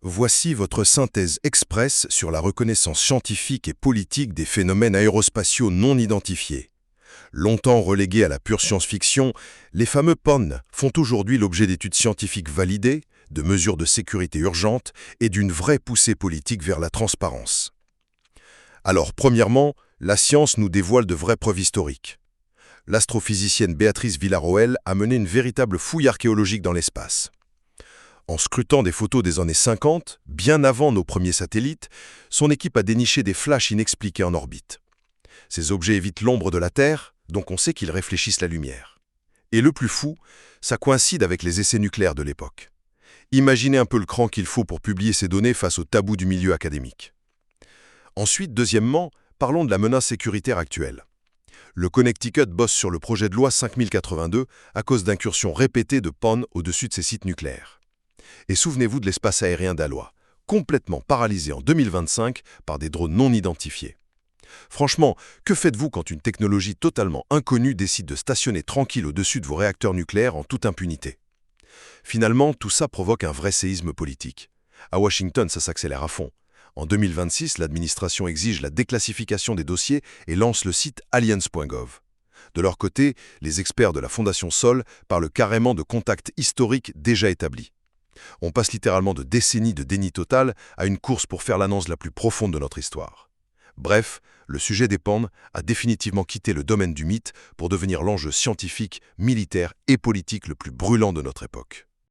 Voici votre synthèse express sur la reconnaissance scientifique et politique des phénomènes aérospatiaux non identifiés. Longtemps relégués à la pure science-fiction, les fameux PON font aujourd'hui l'objet d'études scientifiques validées, de mesures de sécurité urgentes et d'une vraie poussée politique vers la transparence. Alors, premièrement, la science nous dévoile de vraies preuves historiques. L'astrophysicienne Béatrice Villarroel a mené une véritable fouille archéologique dans l'espace. En scrutant des photos des années 50, bien avant nos premiers satellites, son équipe a déniché des flashs inexpliqués en orbite. Ces objets évitent l'ombre de la Terre, donc on sait qu'ils réfléchissent la lumière. Et le plus fou, ça coïncide avec les essais nucléaires de l'époque. Imaginez un peu le cran qu'il faut pour publier ces données face au tabou du milieu académique. Ensuite, deuxièmement, parlons de la menace sécuritaire actuelle. Le Connecticut bosse sur le projet de loi 5082 à cause d'incursions répétées de PON au-dessus de ses sites nucléaires. Et souvenez-vous de l'espace aérien danois, complètement paralysé en 2025 par des drones non identifiés. Franchement, que faites-vous quand une technologie totalement inconnue décide de stationner tranquille au-dessus de vos réacteurs nucléaires en toute impunité? Finalement, tout ça provoque un vrai séisme politique. À Washington, ça s'accélère à fond. En 2026, l'administration exige la déclassification des dossiers et lance le site aliens.gov. De leur côté, les experts de la Fondation Sol parlent carrément de contacts historiques déjà établis. On passe littéralement de décennies de déni total à une course pour faire l'annonce la plus profonde de notre histoire. Bref, le sujet des PON a définitivement quitté le domaine du mythe pour devenir l'enjeu scientifique, militaire et politique le plus brûlant de notre époque.